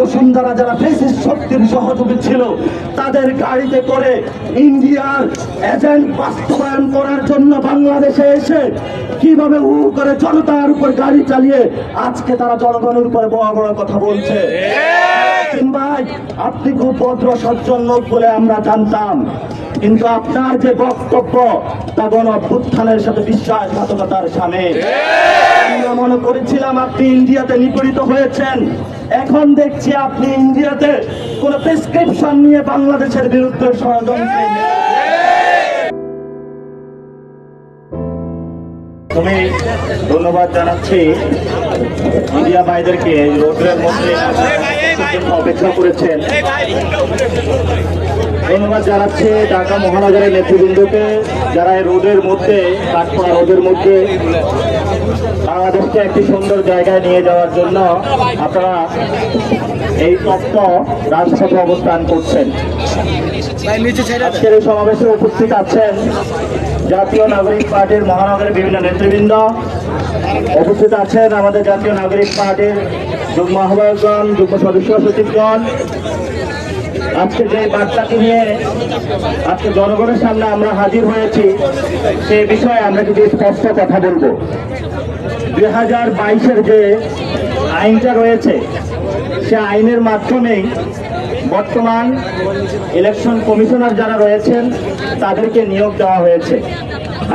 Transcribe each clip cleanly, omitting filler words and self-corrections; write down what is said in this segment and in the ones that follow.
বসুন্ধরা যারা ফ্যাসিস্ট শক্তির সহযোগী ছিল তাদের গাড়িতে করে ইন্ডিয়ার এজেন্ট বাস্তবায়ন করার জন্য বাংলাদেশে এসে কিভাবে করে জনতার উপর গাড়ি চালিয়ে আজকে তারা জনগণের উপরে বড় বড় কথা বলছে। ভাই, আপনি খুব ভদ্র সজ্জন লোক বলে আমরা জানতাম, কিন্তু আপনার যে বক্তব্য তা গণ-অভ্যুত্থানের সাথে বিশ্বাসঘাতকতার সামিল। আমরা মনে করেছিলাম আপনি ইন্ডিয়াতে নিপীড়িত হয়েছেন, এখন দেখছি আপনি ইন্ডিয়াতে কোন প্রেসক্রিপশন নিয়ে বাংলাদেশের বিরুদ্ধে ষড়যন্ত্রে। তুমি ধন্যবাদ জানাচ্ছি মিডিয়া ভাইদেরকে, রোডের মধ্যে অপেক্ষা করেছেন। ধন্যবাদ জানাচ্ছি ঢাকা মহানগরের নেতৃবৃন্দকে, যারা এই রোডের মধ্যে, কাঠপোড়া রোডের মধ্যে বাংলাদেশকে একটি সুন্দর জায়গায় নিয়ে যাওয়ার জন্য আপনারা এই তপ্ত রাজপথে অবস্থান করছেন। আজকের এই সমাবেশে উপস্থিত আছেন জাতীয় নাগরিক পার্টির মহানগরের বিভিন্ন নেতৃবৃন্দ, উপস্থিত আছেন আমাদের জাতীয় নাগরিক পার্টির যুগ্ম আহ্বায়কগণ, যুগ্ম সদস্য সচিবগণ। আজকে যে বার্তাটি নিয়ে আজকে জনগণের সামনে আমরা হাজির হয়েছি সে বিষয়ে আমরা কিছু স্পষ্ট কথা বলবো। 2022-এর যে আইনটা রয়েছে সে আইনের মাধ্যমেই বর্তমান ইলেকশন কমিশনার যারা রয়েছেন তাদেরকে নিয়োগ দেওয়া হয়েছে।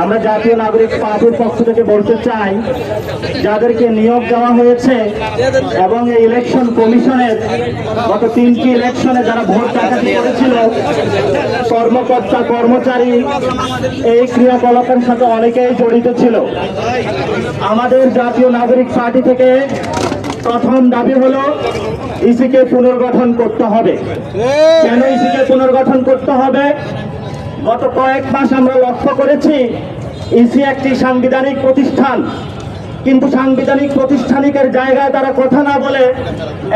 আমরা জাতীয় নাগরিক পার্টির পক্ষ থেকে বলতে চাই, যাদেরকে নিয়োগ দেওয়া হয়েছে এবং এই ইলেকশন কমিশনের গত 3টি ইলেকশনে যারা ভোট ডাকাতি করেছিল, কর্মকর্তা কর্মচারী এই ক্রিয়াকলাপের সাথে অনেকেই জড়িত ছিল। আমাদের জাতীয় নাগরিক পার্টি থেকে প্রথম দাবি হলো ইসিকে পুনর্গঠন করতে হবে। কেন ইসিকে পুনর্গঠন করতে হবে? গত কয়েক মাস আমরা লক্ষ্য করেছি ইসি একটি সাংবিধানিক প্রতিষ্ঠান, কিন্তু সাংবিধানিক প্রতিষ্ঠানিকের জায়গায় তারা কথা না বলে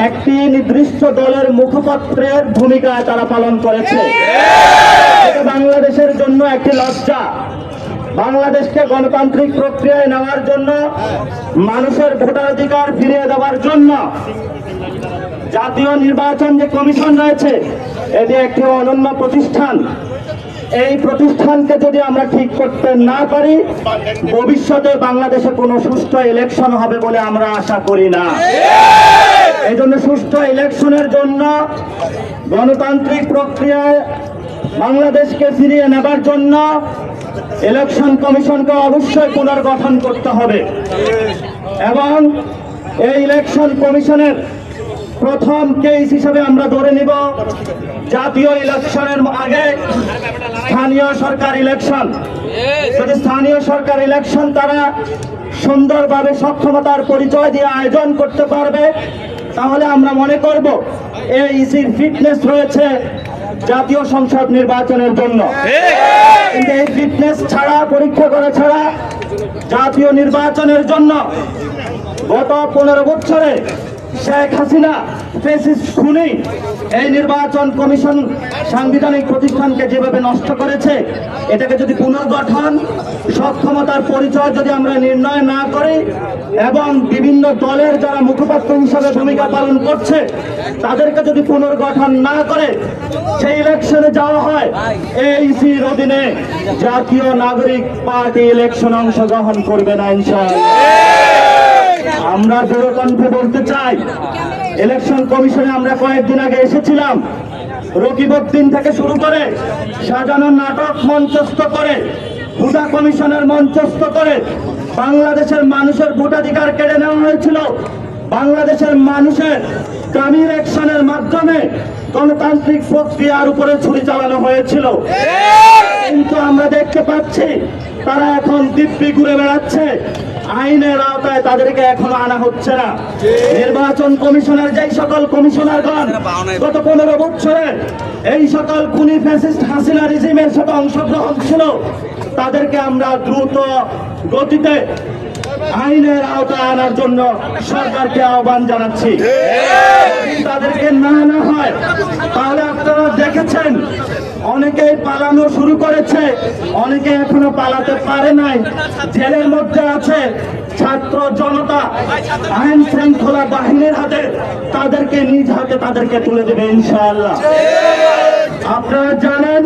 একটি নির্দিষ্ট দলের মুখপত্রের ভূমিকা তারা পালন করেছে। এটা বাংলাদেশের জন্য একটি লজ্জা। বাংলাদেশকে গণতান্ত্রিক প্রক্রিয়ায় নেওয়ার জন্য, মানুষের ভোটাধিকার ফিরিয়ে দেওয়ার জন্য জাতীয় নির্বাচন যে কমিশন রয়েছে এটি একটি অনন্য প্রতিষ্ঠান। এই প্রতিষ্ঠানকে যদি আমরা ঠিক করতে না পারি, ভবিষ্যতে বাংলাদেশে কোনো সুষ্ঠু ইলেকশন হবে বলে আমরা আশা করি না। এই জন্য সুষ্ঠু ইলেকশনের জন্য, গণতান্ত্রিক প্রক্রিয়ায় বাংলাদেশকে ফিরিয়ে নেবার জন্য ইলেকশন কমিশনকে অবশ্যই পুনর্গঠন করতে হবে। এবং এই ইলেকশন কমিশনের প্রথম কেস হিসেবে আমরা ধরে নিব জাতীয় ইলেকশনের আগে স্থানীয় সরকার ইলেকশন। যদি স্থানীয় সরকার ইলেকশন তারা সুন্দরভাবে সক্ষমতার পরিচয় দিয়ে আয়োজন করতে পারবে, তাহলে আমরা মনে করব এই ইসির ফিটনেস রয়েছে জাতীয় সংসদ নির্বাচনের জন্য। কিন্তু এই ফিটনেস ছাড়া, পরীক্ষা করা ছাড়া জাতীয় নির্বাচনের জন্য গত 15 বছরে শেখ হাসিনা ফ্যাসিস্ট খুনি এই নির্বাচন কমিশন সাংবিধানিক প্রতিষ্ঠানকে যেভাবে নষ্ট করেছে, এটাকে যদি পুনর্গঠন সক্ষমতার পরিচয় যদি আমরা নির্ণয় না করি এবং বিভিন্ন দলের যারা মুখপাত্র হিসাবে ভূমিকা পালন করছে তাদেরকে যদি পুনর্গঠন না করে সেই ইলেকশনে যাওয়া হয়, এই ইসির অধীনে জাতীয় নাগরিক পার্টি ইলেকশনে অংশগ্রহণ করবে না ইনশাআল্লাহ। আমরা দৃঢ়কণ্ঠে বলতে চাই, ইলেকশন কমিশনে আমরা কয়েকদিন আগে এসেছিলাম, রকিবউদ্দিন থেকে শুরু করে সাজানো নাটক মঞ্চস্থ করে, হুদা কমিশনের মঞ্চস্থ করে বাংলাদেশের মানুষের ভোটাধিকার কেড়ে নেওয়া হয়েছিল। বাংলাদেশের মানুষের গ্রামীণ অ্যাকশনের মাধ্যমে গণতান্ত্রিক প্রক্রিয়ার উপরে ছুরি চালানো হয়েছিল। কিন্তু আমরা দেখতে পাচ্ছি তারা এখন দিব্যি ঘুরে বেড়াচ্ছে, আইনের আওতায় তাদেরকে এখনো আনা হচ্ছে না। নির্বাচন কমিশনের যেই সকল কমিশনারগণ গত 15 বছরে এই সকল খুনি ফ্যাসিস্ট হাসিনা রেজিমের সাথে অংশগ্রহণ ছিল, তাদেরকে আমরা দ্রুত গতিতে আইনের আওতায় আনার জন্য সরকারকে আহ্বান জানাচ্ছি। তাদেরকে না আনা হয় তাহলে আপনারা দেখেছেন অনেকেই পালানো শুরু করেছে, অনেকে এখনো পালাতে পারে নাই, জেলের মধ্যে আছে। ছাত্র জনতা আইন শৃঙ্খলা বাহিনীর হাতে নিজ হাতে তাদেরকে তুলে দেবে ইনশাআল্লাহ। আপনারা জানেন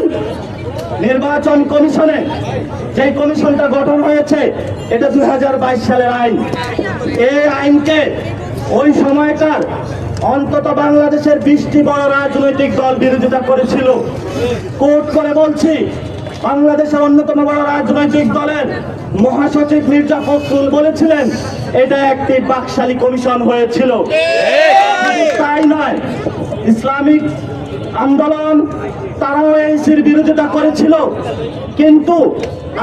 নির্বাচন কমিশনে যে কমিশনটা গঠন হয়েছে এটা 2022 সালের আইন। এই আইনকে ওই সময়কার অন্তত বাংলাদেশের 20টি বড় রাজনৈতিক দল বিরোধিতা করেছিল। কোর্ট করে বলছি, বাংলাদেশের অন্যতম বড় রাজনৈতিক দলের মহাসচিব মির্জা ফখরুল বলেছিলেন এটা একটি বাকশালী কমিশন হয়েছিল। তাই নয়, ইসলামিক আন্দোলন তারাও এইসির বিরোধিতা করেছিল, কিন্তু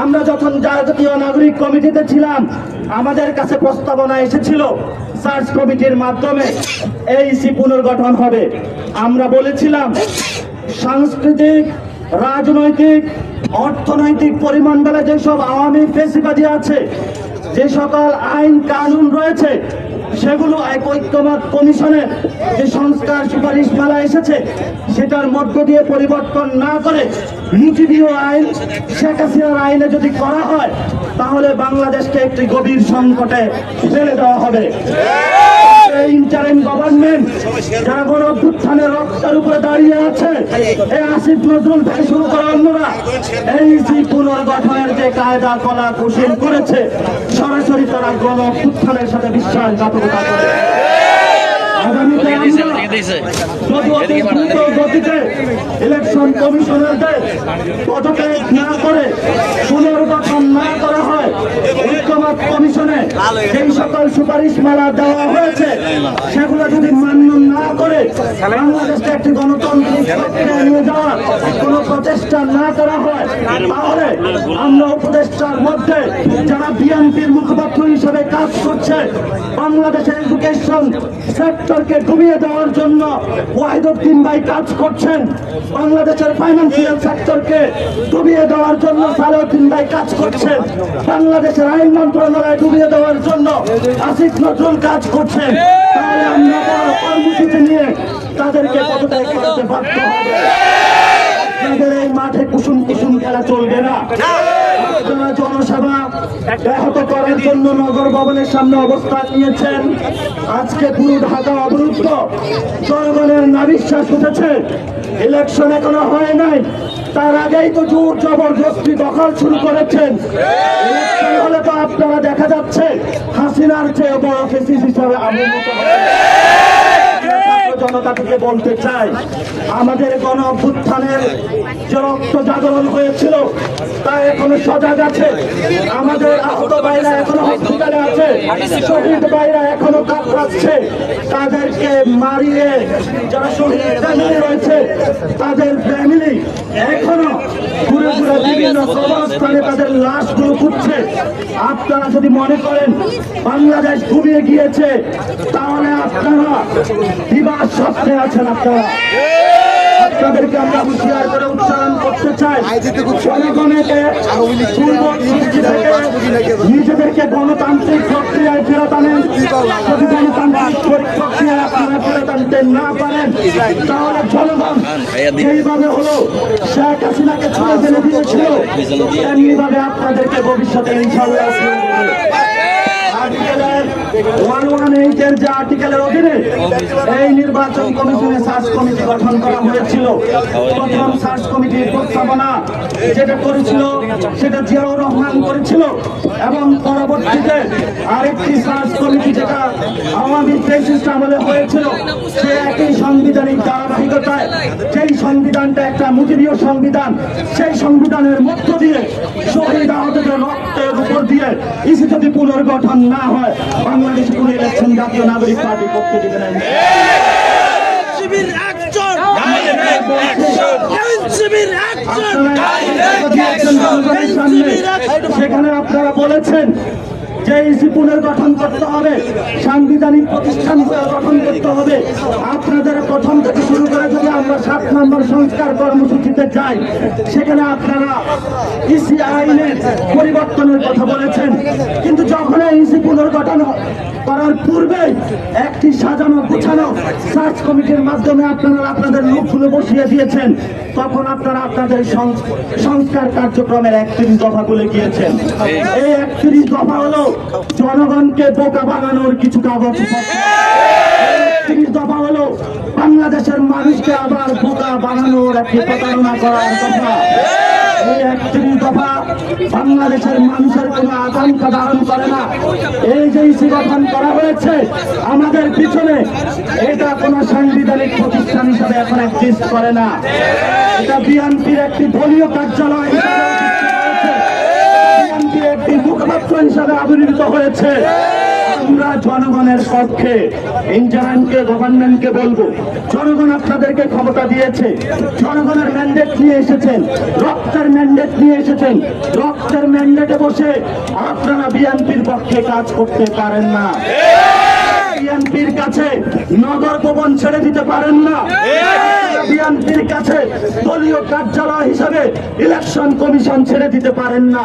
আমরা যখন জাতীয় নাগরিক কমিটিতে ছিলাম আমাদের কাছে প্রস্তাবনা এসেছিল সার্চ কমিটির মাধ্যমে এইসি পুনর্গঠন হবে। আমরা বলেছিলাম সাংস্কৃতিক, রাজনৈতিক, অর্থনৈতিক পরিমণ্ডলে যেসব আওয়ামী ফেসিবাদী আছে, যে সকল আইন কানুন রয়েছে সেগুলো এক ঐক্যমত কমিশনের যে সংস্কার সুপারিশমালা এসেছে সেটার মধ্য দিয়ে পরিবর্তন না করে মুজিবীয় আইন, শেখ হাসিনার আইনে যদি করা হয় তাহলে বাংলাদেশকে একটি গভীর সংকটে ফেলে দেওয়া হবে। ইন্টারিম গভর্নমেন্ট যারা গণ অভ্যুত্থানের রক্তের উপরে দাঁড়িয়ে আছে, এই আসিফ নজরুল থেকে শুরু করে অন্যরা এই যে পুনর্গঠনের যে কায়দা কলা কৌশল করেছে সরাসরি তারা গণ অভ্যুত্থানের সাথে বিশ্বাসঘাতকতা করে। আগামীতে গতিতে ইলেকশন কমিশনারদের পদত্যাগ না করে পুনর্গঠন না করা হয়, ঐক্যমত কমিশনে যেই সকল সুপারিশমালা দেওয়া হয়েছে সেগুলো যদি মান্য না করে বাংলাদেশকে একটি গণতান্ত্রিক প্রক্রিয়ায় নিয়ে যাওয়ার কোন প্রচেষ্টা না করা হয়, তাহলে আমরা উপদেষ্টার মধ্যে যারা বিএনপির মুখপাত্র হিসেবে কাজ করছে, বাংলাদেশের এডুকেশন সেক্টরকে ডুবিয়ে দেওয়ার জন্য ওয়াহিদুদ্দিন ভাই কাজ করছেন, বাংলাদেশের ফাইন্যান্সিয়াল সেক্টরকে ডুবিয়ে দেওয়ার জন্য সালাউদ্দিন ভাই কাজ করছেন, বাংলাদেশের আইন মন্ত্রণালয় ডুবিয়ে দেওয়ার জন্য আসিফ নজরুল কাজ করছেন, তাহলে আমরা কর্মসূচি নিয়ে তাদেরকে পদত্যাগ করতে বাধ্য হবে। আপনাদের এই মাঠে কুসুম কুসুম খেলা চলবে না। আপনারা জনসভা ব্যাহত করার জন্য নগর ভবনের সামনে অবস্থান নিয়েছেন। আজকে পুরো ঢাকা অবরুদ্ধ, জনগণের নাবিশ্বাস উঠেছে। ইলেকশন এখনো হয় নাই, তার আগেই তো জোর জবরদস্তি দখল শুরু করেছেন। ইলেকশন হলে তো আপনারা দেখা যাচ্ছে হাসিনার চেয়ে বড় ফেসিস হিসাবে আবির্ভূত হবে। জনতা থেকে বলতে চাই, আমাদের গণ অভ্যুত্থানের যে রক্ত জাগরণ হয়েছিল তা এখনো সজাগ আছে। আমাদের আহত ভাইরা এখনো হসপিটালে আছে, শহীদ ভাইরা এখনো কাতরাচ্ছে। তাদেরকে মারিয়ে যারা শহীদ ফ্যামিলি রয়েছে তাদের ফ্যামিলি এখনো ঘুরে ঘুরে বিভিন্ন কবরস্থানে তাদের লাশগুলো খুঁজছে। আপনারা যদি মনে করেন বাংলাদেশ ডুবিয়ে গিয়েছে তাহলে আপনারা বিবাহ স্বপ্নে আছেন। আপনাদেরকে আমরা হুঁশিয়ার করে উচ্চারণ করতে চাই, জনগণকে নিজেদেরকে গণতান্ত্রিক প্রক্রিয়ায় ফেরত আনেন। যদি গণতান্ত্রিক প্রক্রিয়ায় আপনারা ফেরত আনতে না পারেন তাহলে জনগণ যেইভাবে হলো শেখ হাসিনাকে ছুড়ে ফেলে দিয়েছিল তেমনি ভাবে আপনাদেরকে ভবিষ্যতে ইনশাআল্লাহ আর্টিকেলের অধীনে এই নির্বাচন কমিশনে সার্চ কমিটি গঠন করা হয়েছিল। প্রথম সার্চ কমিটির প্রস্তাবনা যেটা করেছিল সেটা জিয়াউর রহমান করেছিল, এবং পরবর্তীতে আরেকটি সার্চ কমিটি যেটা আওয়ামী ফ্যাসিস্ট আমলে হয়েছিল সে একই সাংবিধানিক ধারাবাহিকতায়, যেই সংবিধানটা একটা মুজিবীয় সংবিধান, সেই সংবিধানের মধ্য দিয়ে শহীদ আহতদের রক্তের উপর দিয়ে ইসি যদি পুনর্গঠন না হয় বাংলাদেশ কোনো ইলেকশন জাতীয় নাগরিক পার্টি করতে দিবে না। সেখানে আপনারা বলেছেন যে ইসি পুনর্গঠন করতে হবে, সাংবিধানিক প্রতিষ্ঠান গঠন করতে হবে। আপনাদের প্রথম থেকে শুরু করে যদি আমরা 7 নম্বর সংস্কার সংস্কার কর্মসূচিতে যাই, সেখানে আপনারা ইসি আইনের পরিবর্তনের কথা বলেছেন, কিন্তু যখন ইসি পুনর্গঠন করার পূর্বে একটি সাজানো গোছানো সার্চ কমিটির মাধ্যমে আপনারা আপনাদের লোকগুলো বসিয়ে দিয়েছেন, তখন আপনারা আপনাদের সংস্কার কার্যক্রমের 31 দফা বলে গিয়েছেন। এই 31 দফা হলো জনগণকে বোকা বানানোর কিছু কাগজপত্র। 31 দফা হলো বাংলাদেশের মানুষকে আবার বোকা বানানোর একটি প্রতারণা করার কথা। এই 31 দফা বাংলাদেশের মানুষের কোনো আকাঙ্ক্ষা ধারণ করে না। এই যে ইসি গঠন করা হয়েছে আমাদের পিছনে, এটা কোনো সাংবিধানিক প্রতিষ্ঠান হিসাবে এখন এক্সিস্ট করে না। এটা বিএনপির একটি দলীয় কার্যালয় হিসাবে বিএনপির একটি মুখপাত্র হিসাবে আবির্ভূত হয়েছে। আমরা জনগণের পক্ষে ইন্টারিমকে গভর্নমেন্টকে বলবো, জনগণ আপনাদেরকে ক্ষমতা দিয়েছে, জনগণের ম্যান্ডেট নিয়ে এসেছেন, রক্তের ম্যান্ডেট নিয়ে এসেছেন। রক্তের ম্যান্ডেটে বসে আপনারা বিএনপির পক্ষে কাজ করতে পারেন না। বিএনপির কাছে নগর ভবন ছেড়ে দিতে পারেন না। বিএনপির কাছে দলীয় কার্যালয় হিসাবে ইলেকশন কমিশন ছেড়ে দিতে পারেন না।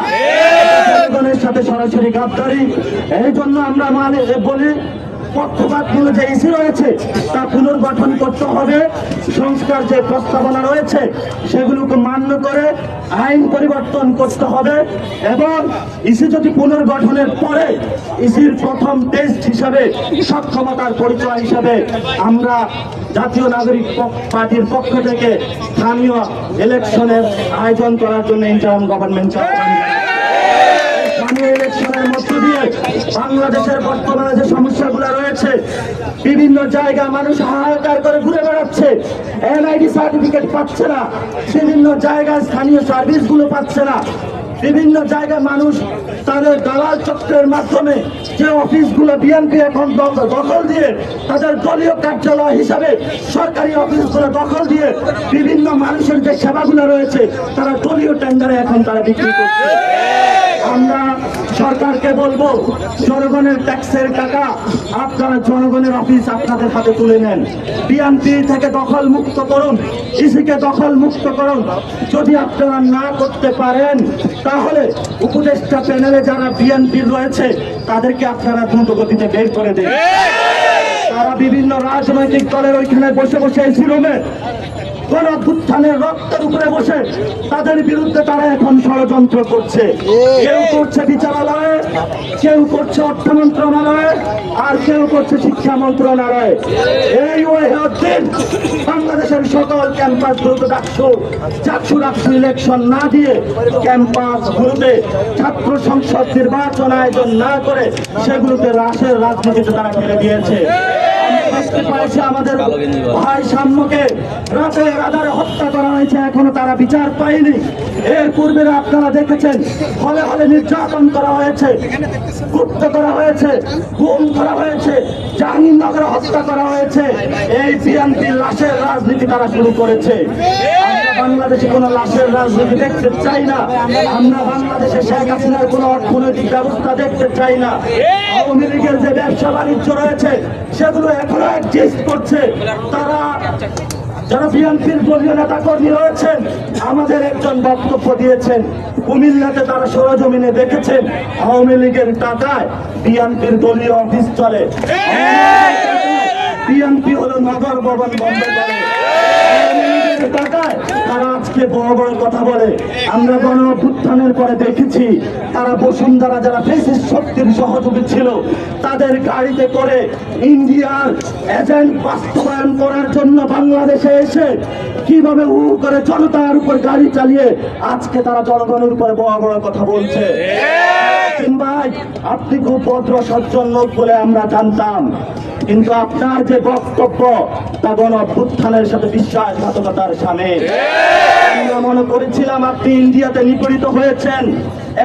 জনগণের সাথে সরাসরি গাদ্দারি। এই জন্য আমরা বলি, পক্ষপাতমূলক যে ইসি রয়েছে তা পুনর্গঠন করতে হবে। সংস্কার যে প্রস্তাবনা রয়েছে সেগুলোকে মান্য করে আইন পরিবর্তন করতে হবে, এবং ইসি যদি পুনর্গঠনের পরে ইসির প্রথম টেস্ট হিসাবে সক্ষমতার পরিচয় হিসাবে আমরা জাতীয় নাগরিক পার্টির পক্ষ থেকে স্থানীয় ইলেকশনের আয়োজন করার জন্য ইন্টারিম গভর্নমেন্ট ইলেকশনের মধ্য দিয়ে বাংলাদেশের বর্তমানে যে সমস্যাগুলো রয়েছে, বিভিন্ন জায়গায় মানুষ হাহাকার করে ঘুরে বেড়াচ্ছে, এনআইডি সার্টিফিকেট পাচ্ছে না, বিভিন্ন জায়গায় স্থানীয় সার্ভিসগুলো পাচ্ছে না, বিভিন্ন জায়গায় মানুষ তাদের দালাল চক্রের মাধ্যমে যে অফিসগুলো বিএনপি এখন দখল দিয়ে তাদের দলীয় কার্যালয় হিসাবে সরকারি অফিসগুলো দখল দিয়ে বিভিন্ন মানুষের যে সেবাগুলো রয়েছে তারা দলীয় টেন্ডারে এখন তারা বিক্রি করছে। আমরা সরকারকে বলবো, জনগণের ট্যাক্সের টাকা আপনারা জনগণের অফিস আপনাদের হাতে তুলে নেন, বিএনপি থেকে দখল মুক্ত করুন, ইসিকে দখল মুক্ত করুন। যদি আপনারা না করতে পারেন তাহলে উপদেষ্টা প্যানেলে যারা বিএনপির রয়েছে তাদেরকে আপনারা দ্রুত গতিতে বের করে দেন। তারা বিভিন্ন রাজনৈতিক দলের ওইখানে বসে বসে এসি রুমে গণঅভ্যুত্থানের রক্তের উপরে বসে তাদের বিরুদ্ধে তারা এখন ষড়যন্ত্র করছে। কেউ করছে বিচারালয়ে, কেউ করছে অর্থ মন্ত্রণালয়ে, আর কেউ করছে শিক্ষা মন্ত্রণালয়ে। এই ওয়াহিউদ্দিন বাংলাদেশের সকল ক্যাম্পাস গুলোতে ডাকসু ইলেকশন না দিয়ে ক্যাম্পাস গুলোতে ছাত্র সংসদ নির্বাচন আয়োজন না করে সেগুলোতে রাশের রাজনীতিতে তারা ফেলে দিয়েছে। আমাদের ভাই সাম্যকে রাতের আধারে হত্যা করা হয়েছে, এখনো তারা বিচার পায়নি। এর পূর্বে আপনারা দেখেছেন হলে হলে নির্যাতন করা হয়েছে, গুপ্ত করা হয়েছে, গুম করা হয়েছে, জাহাঙ্গীরনগরে হত্যা করা হয়েছে। এই বিএনপি লাশের রাজনীতি তারা শুরু করেছে। বাংলাদেশে কোনো লাশের রাজনীতি দেখতে চাই না। আমরা বাংলাদেশে শেখ হাসিনার কোনো অর্থনৈতিক ব্যবস্থা দেখতে চাই না। আওয়ামী লীগের যে ব্যবসা বাণিজ্য রয়েছে সেগুলো এখনো এক্সিস্ট করছে। তারা যারা বিএনপির দলীয় নেতা কর্মী রয়েছেন আমাদের একজন বক্তব্য দিয়েছেন, কুমিল্লাতে তারা সরজমিনে দেখেছেন আওয়ামী লীগের টাকায় বিএনপির দলীয় অফিস চলে। বিএনপি হলো নগর ভবন বন্ধ করে টাকায় তারা আজকে বড় বড় কথা বলে। আমরা গণঅভ্যুত্থানের পরে দেখেছি তারা বসুন্ধরা যারা ফ্যাসিস্ট শক্তির সহযোগী ছিল তাদের গাড়িতে করে ইন্ডিয়ার এজেন্ট বাস্তবায়ন করার জন্য বাংলাদেশে এসে কিভাবে করে জনতার উপর গাড়ি চালিয়ে আজকে তারা জনগণের উপরে বড় বড় কথা বলছে। ভাই, আপনি খুব ভদ্র সজ্জন লোক বলে আমরা জানতাম, কিন্তু আপনার যে বক্তব্য তা গণঅভ্যুত্থানের সাথে বিশ্বাসঘাতকতার সামিল। আমরা মনে করেছিলাম আপনি ইন্ডিয়াতে নিপীড়িত হয়েছেন,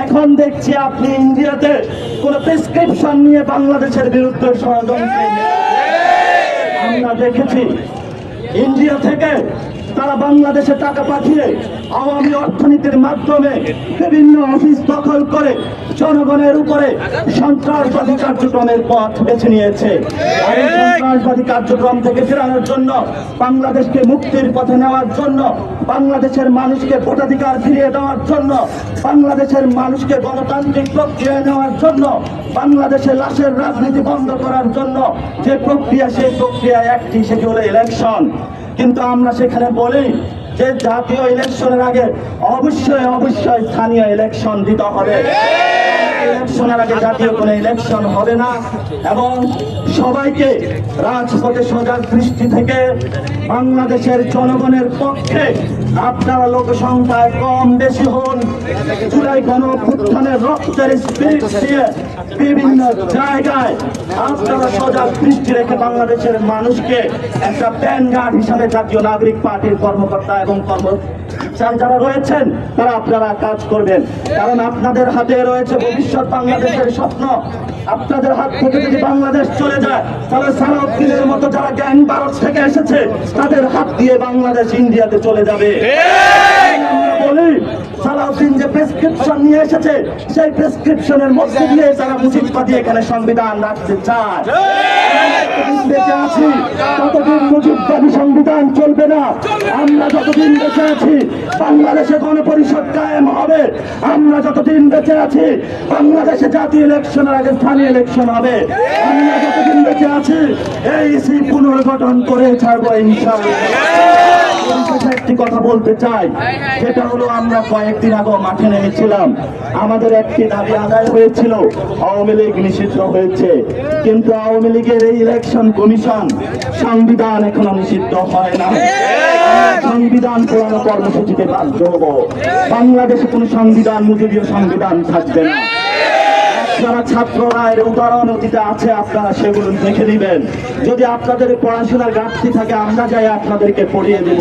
এখন দেখছি আপনি ইন্ডিয়াতে কোন প্রেসক্রিপশন নিয়ে বাংলাদেশের বিরুদ্ধে ষড়যন্ত্র। আমরা দেখেছি ইন্ডিয়া থেকে তারা বাংলাদেশে টাকা পাঠিয়ে আওয়ামী অর্থনীতির মাধ্যমে বিভিন্ন অফিস দখল করে জনগণের উপরে সন্ত্রাসবাদী কার্যক্রমের পথ বেছে নিয়েছে। আর এই সন্ত্রাসবাদী কার্যক্রম থেকে ফেরানোর জন্য, বাংলাদেশকে মুক্তির পথে নেওয়ার জন্য, বাংলাদেশের মানুষকে ভোটাধিকার ফিরিয়ে দেওয়ার জন্য, বাংলাদেশের মানুষকে গণতান্ত্রিক প্রক্রিয়ায় নেওয়ার জন্য, বাংলাদেশের লাশের রাজনীতি বন্ধ করার জন্য যে প্রক্রিয়া, সেই প্রক্রিয়া একটি, সেটি হলো ইলেকশন। কিন্তু আমরা সেখানে বলি যে জাতীয় ইলেকশনের আগে অবশ্যই স্থানীয় ইলেকশন দিতে হবে। ইলেকশনের আগে জাতীয় কোনো ইলেকশন হবে না এবং সবাইকে রাজপথে সজাগ দৃষ্টি থেকে বাংলাদেশের জনগণের পক্ষে, আপনারা লোক সংখ্যায় কম বেশি হন, জুলাই গণঅভ্যুত্থানের রক্তের স্পিরিট দিয়ে বিভিন্ন জায়গায় আপনারা সজাগ দৃষ্টি রেখে বাংলাদেশের মানুষকে একটা প্যানগার্ড হিসাবে জাতীয় নাগরিক পার্টির কর্মকর্তা এবং কর্মচারী যারা রয়েছেন তারা আপনারা কাজ করবেন। কারণ আপনাদের হাতে রয়েছে ভবিষ্যৎ বাংলাদেশের স্বপ্ন। আপনাদের হাত থেকে যদি বাংলাদেশ চলে যায়, তাহলে সালাউদ্দিনের মতো যারা গ্যাং ভারত থেকে এসেছে তাদের হাত দিয়ে বাংলাদেশ ইন্ডিয়াতে চলে যাবে। আমরা বলি সালাউদ্দিন যে প্রেসক্রিপশন নিয়ে এসেছে, সেই প্রেসক্রিপশনের মধ্যে দিয়ে তারা মুজিববাদী এখানে সংবিধান রাখতে চায়। বেঁচে আছি ততদিন মুজিববাদী সংবিধান চলবে না। আমরা যতদিন বেঁচে আছি বাংলাদেশে গণপরিষদ কায়েম হবে। আমরা যতদিন বেঁচে আছি বাংলাদেশে জাতীয় ইলেকশনের আগে স্থানীয় ইলেকশন হবে। আমরা যতদিন বেঁচে আছি এই পুনর্গঠন করে ছাড়বো ইনশাআল্লাহ। একটি কথা বলতে চাই, সেটা হলো আমরা কয়েকদিন আগে মাঠে নেমেছিলাম। আমাদের একটি দাবি আদায় হয়েছিল, আওয়ামী লীগ নিষিদ্ধ হয়েছে, কিন্তু আওয়ামী লীগের এই ইলেকশন কমিশন সংবিধান এখনো নিষিদ্ধ হয় না। সংবিধান পুরানো কর্মসূচিতে বাধ্য হব। বাংলাদেশে কোন সংবিধান, মুজিবীয় সংবিধান থাকবে না। যারা ছাত্ররা এর উদাহরণ অতীতে আছে, আপনারা সেগুলো দেখে দিবেন। যদি আপনাদের পড়াশোনার ঘাটতি থাকে, আমরা যাই আপনাদেরকে পড়িয়ে দেব।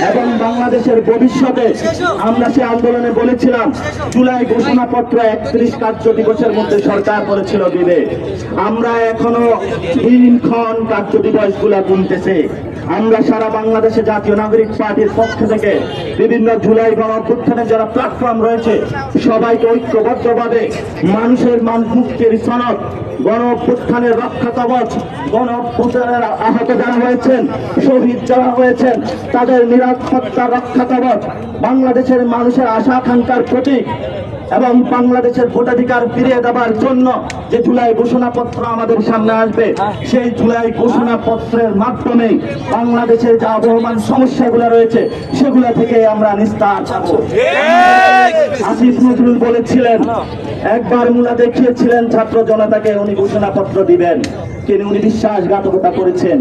এবং বাংলাদেশের ভবিষ্যতে আমরা সে আন্দোলনে বলেছিলাম, জুলাই ঘোষণাপত্র 31 কার্য দিবসের মধ্যে সরকার বলেছিল দিবে। আমরা এখনো দিনক্ষণ কার্য দিবস গুলা গুনতেছে। আমরা সারা বাংলাদেশে জাতীয় নাগরিক পার্টির পক্ষ থেকে বিভিন্ন জুলাই গণঅভ্যুত্থানে যারা প্ল্যাটফর্ম রয়েছে, সবাইকে ঐক্যবদ্ধভাবে মানুষের মুক্তির সনদ, গণঅভ্যুত্থানের রক্ষা কবচ, গণঅভ্যুত্থানের আহত যারা হয়েছেন, শহীদ যারা হয়েছেন, তাদের নিরাপত্তার রক্ষা কবচ, বাংলাদেশের মানুষের আশা আকাঙ্ক্ষার প্রতীক এবং বাংলাদেশের ভোটাধিকার ফিরিয়ে দেওয়ার জন্য যে জুলাই ঘোষণাপত্র আমাদের সামনে আসবে, সেই জুলাই ঘোষণাপত্রের মাধ্যমে বাংলাদেশের যে আবহমান সমস্যাগুলো রয়েছে সেগুলো থেকে আমরা নিস্তার পাবো। আসিফ নজরুল বলেছিলেন, একবার মুলা দেখিয়েছিলেন ছাত্র জনতাকে উনি ঘোষণাপত্র দিবেন, কিন্তু উনি বিশ্বাসঘাতকতা করেছেন।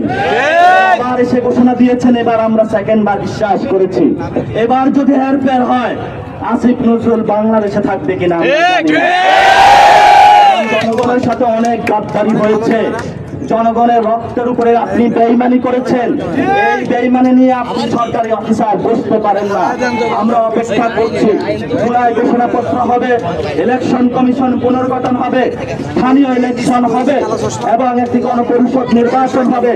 এবার এসে ঘোষণা দিয়েছেন, এবার আমরা সেকেন্ডবার বিশ্বাস করেছি। এবার যদি হেরফের হয়, আসিফ নজরুল বাংলাদেশে থাকবে কিনা। জনগণের সাথে অনেক গাদ্দারি হয়েছে, জনগণের রক্তের উপরে আপনি বেইমানি করেছেন। এই বেইমানি নিয়ে আপনি সরকারি অফিসার বসতে পারেন না। আমরা অপেক্ষা করছি, জুলাই ঘোষণাপত্র হবে, ইলেকশন কমিশন পুনর্গঠন হবে, স্থানীয় ইলেকশন হবে এবং একটি গণপরিষদ নির্বাচন হবে।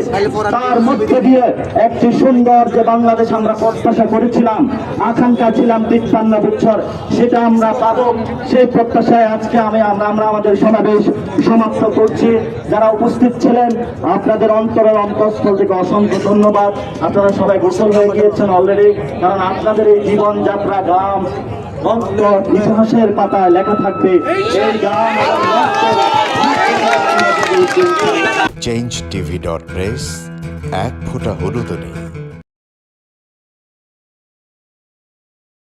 তার মধ্যে দিয়ে একটি সুন্দর যে বাংলাদেশ আমরা প্রত্যাশা করেছিলাম, আকাঙ্ক্ষা ছিলাম 53 বছর, সেটা আমরা পাবো। সেই প্রত্যাশায় আজকে আমরা আমাদের সমাবেশ সমাপ্ত করছি। যারা উপস্থিত ছিলেন আপনাদের অন্তরের অন্তঃস্থল থেকে অসংখ্য ধন্যবাদ। আপনারা সবাই গোসল হয়ে গিয়েছেন অলরেডি, কারণ আপনাদের এই জীবনযাত্রা গ্রাম ইতিহাসের পাতায় লেখা থাকবে। এই গ্রাম change tv.press এক ফোঁটা হলুদ নেই।